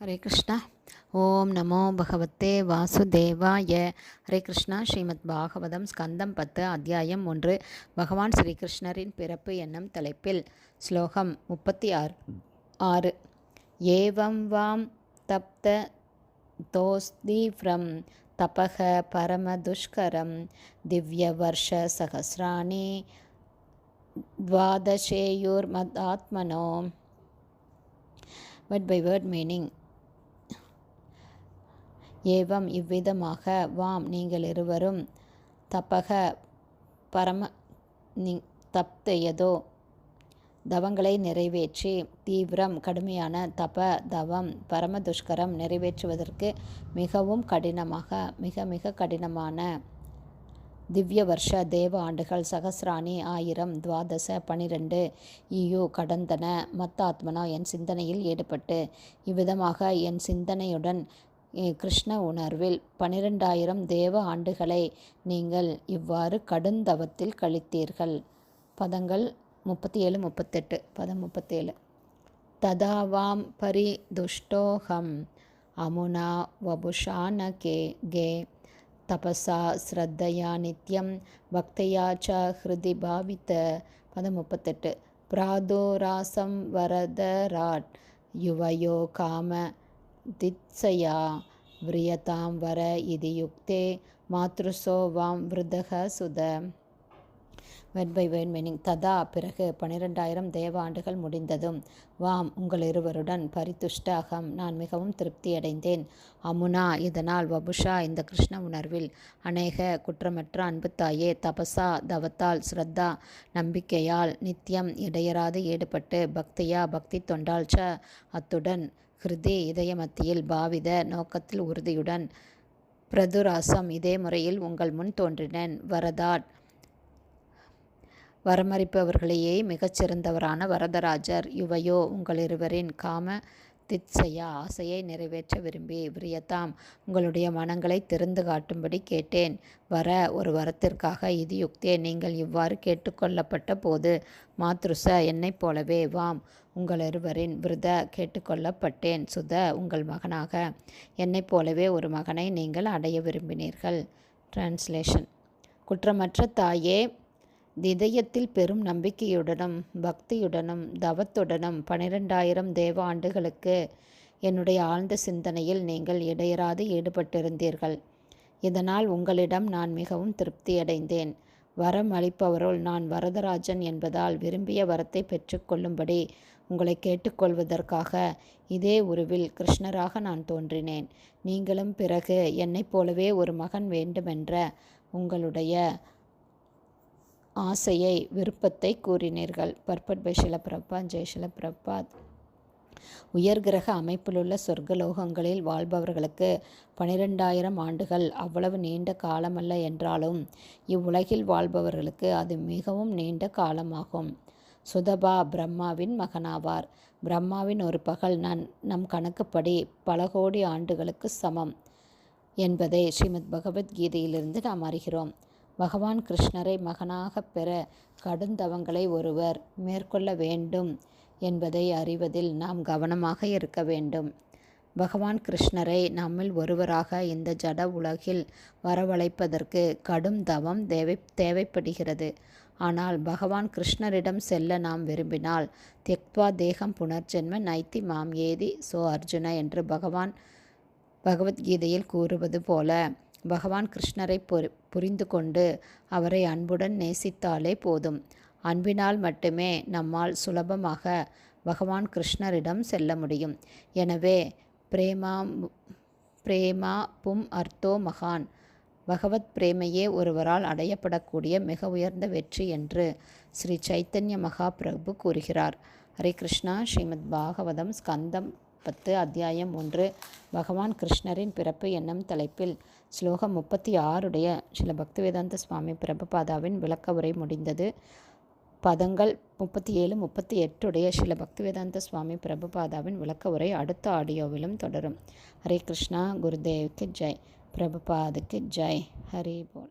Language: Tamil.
ஹரே கிருஷ்ணா. ஓம் நமோ பகவத்தே வாசுதேவாய. ஹரே கிருஷ்ணா. ஸ்ரீமத் பாகவதம் ஸ்கந்தம் 10 அத்தியாயம் 1. பகவான் ஸ்ரீகிருஷ்ணரின் பிறப்பு என்னும் தலைப்பில் ஸ்லோகம் 36. ஏவம் வாம் தப்த தோஸ்தீவ்ரம் தபக பரமதுஷ்கரம் திவ்ய வர்ஷ சகஸ்ராணி துவாதசேயுர் மதாத்மனோ. word by word meaning. ஏவம் இவ்விதமாக, வாம் நீங்கள் இருவரும், தபக பரம தப்தையதோ தவங்களை நிறைவேற்றி, தீவிரம் கடுமையான தப தவம் பரமதுஷ்கரம் நிறைவேற்றுவதற்கு மிகவும் கடினமாக மிக மிக கடினமான திவ்ய வருஷ தேவ ஆண்டுகள் சகஸ்ராணி 1000 துவாதச 12 ஈயு கடந்தன. மத்தாத்மனா என் சிந்தனையில் ஈடுபட்டு, இவ்விதமாக என் சிந்தனையுடன் கிருஷ்ண உணர்வில் 12,000 தேவ ஆண்டுகளை நீங்கள் இவ்வாறு கடுந்தவத்தில் கழித்தீர்கள். பதங்கள் 37-38. பதம் 37. ததாவாம் பரிதுஷ்டோகம் அமுனா வபுஷான கே தபசா ஸ்ரத்தையா நித்யம் பக்தையா ச ஹிருதி பாவித்த. பதம் 38. பிராதுராசம் வரதராட் யுவயோ காம தித்சயா விரியதாம் வர இதி யுக்தே மாத்ருசோ வாம் விருதக சுத. word by word meaning. ததா பிறகு 12,000 தேவ ஆண்டுகள் முடிந்ததும், வாம் உங்கள் இருவருடன், பரிதுஷ்ட அகம் நான் மிகவும் திருப்தியடைந்தேன், அமுனா இதனால், வபுஷா இந்த கிருஷ்ண உணர்வில், அநேக குற்றமற்ற அன்பு தாயே, தபசா தவத்தால், ஸ்ரத்தா நம்பிக்கையால், நித்தியம் இடையராது ஈடுபட்டு, பக்தியா பக்தி தொண்டால், ச அத்துடன், ஹிருதி இதய மத்தியில், பாவித நோக்கத்தில் உறுதியுடன், பிரதுராசம் இதே முறையில் உங்கள் முன் தோன்றினேன், வரதாட் வரமளிப்பவர்களையே மிகச்சிறந்தவரான வரதராஜர், யுவையோ உங்கள் இருவரின், காம தித்சையா ஆசையை நிறைவேற்ற விரும்பி, விரியதாம் உங்களுடைய மனங்களை திறந்து காட்டும்படி கேட்டேன், வர ஒரு வரத்திற்காக, இது யுக்தே நீங்கள் இவ்வாறு கேட்டுக்கொள்ளப்பட்ட போது, மாத்ருச என்னைப் போலவே, வாம் உங்கள் இருவரின், விருத கேட்டுக்கொள்ளப்பட்டேன், சுத உங்கள் மகனாக, என்னைப் போலவே ஒரு மகனை நீங்கள் அடைய விரும்பினீர்கள். டிரான்ஸ்லேஷன். குற்றமற்ற தாயே, இதயத்தில் பெரும் நம்பிக்கையுடனும் பக்தியுடனும் தவத்துடனும் 12,000 தேவ ஆண்டுகளுக்கு என்னுடைய ஆழ்ந்த சிந்தனையில் நீங்கள் இடையராது ஈடுபட்டிருந்தீர்கள். இதனால் உங்களிடம் நான் மிகவும் திருப்தியடைந்தேன். வரம் அளிப்பவருள் நான் வரதராஜன் என்பதால் விரும்பிய வரத்தை பெற்றுக்கொள்ளும்படி உங்களை கேட்டுக்கொள்வதற்காக இதே உருவில் கிருஷ்ணராக நான் தோன்றினேன். நீங்களும் பிறகு என்னைப் போலவே ஒரு மகன் வேண்டுமென்ற உங்களுடைய ஆசையை விருப்பத்தை கூறினீர்கள். பர்பட் பை ஷில பிரபாத். ஜெய் ஷில பிரபாத். உயர்கிரக அமைப்பிலுள்ள சொர்க்கலோகங்களில் வாழ்பவர்களுக்கு 12,000 ஆண்டுகள் அவ்வளவு நீண்ட காலமல்ல என்றாலும், இவ்வுலகில் வாழ்பவர்களுக்கு அது மிகவும் நீண்ட காலமாகும். சுதபா பிரம்மாவின் மகனாவார். பிரம்மாவின் ஒரு பகல் நம் கணக்குப்படி பல கோடி ஆண்டுகளுக்கு சமம் என்பதை ஸ்ரீமத் பகவத்கீதையிலிருந்து நாம் அறிகிறோம். பகவான் கிருஷ்ணரை மகனாகப் பெற கடுந்தவங்களை ஒருவர் மேற்கொள்ள வேண்டும் என்பதை அறிவதில் நாம் கவனமாக இருக்க வேண்டும். பகவான் கிருஷ்ணரை நம்மில் ஒருவராக இந்த ஜட உலகில் வரவழைப்பதற்கு கடும் தவம் தேவைப்படுகிறது. ஆனால் பகவான் கிருஷ்ணரிடம் செல்ல நாம் விரும்பினால், தியக்த்வா தேகம் புனர்ஜென்ம நைத்தி மாம் ஏதி சோ அர்ஜுன என்று பகவத்கீதையில் கூறுவது போல, பகவான் கிருஷ்ணரை புரிந்து கொண்டு அவரை அன்புடன் நேசித்தாலே போதும். அன்பினால் மட்டுமே நம்மால் சுலபமாக பகவான் கிருஷ்ணரிடம் செல்ல முடியும். எனவே பிரேமா பும் அர்த்தோ மகான். பகவத் பிரேமையே ஒருவரால் அடையப்படக்கூடிய மிக உயர்ந்த வெற்றி என்று ஸ்ரீ சைத்தன்ய மகாபிரபு கூறுகிறார். ஹரே கிருஷ்ணா. ஸ்ரீமத் பாகவதம் ஸ்கந்தம் 10 அத்தியாயம் 1. பகவான் கிருஷ்ணரின் பிறப்பு என்னும் தலைப்பில் ஸ்லோகம் 36 ஸ்ரீல பக்திவேதாந்த சுவாமி பிரபுபாதாவின் விளக்க உரை முடிந்தது. பதங்கள் 37-38 ஸ்ரீல பக்திவேதாந்த சுவாமி பிரபுபாதாவின் விளக்க உரை அடுத்த ஆடியோவிலும் தொடரும். ஹரே கிருஷ்ணா. குருதேவ்க்கு ஜெய். பிரபுபாதுக்கு ஜெய். ஹரி போல்.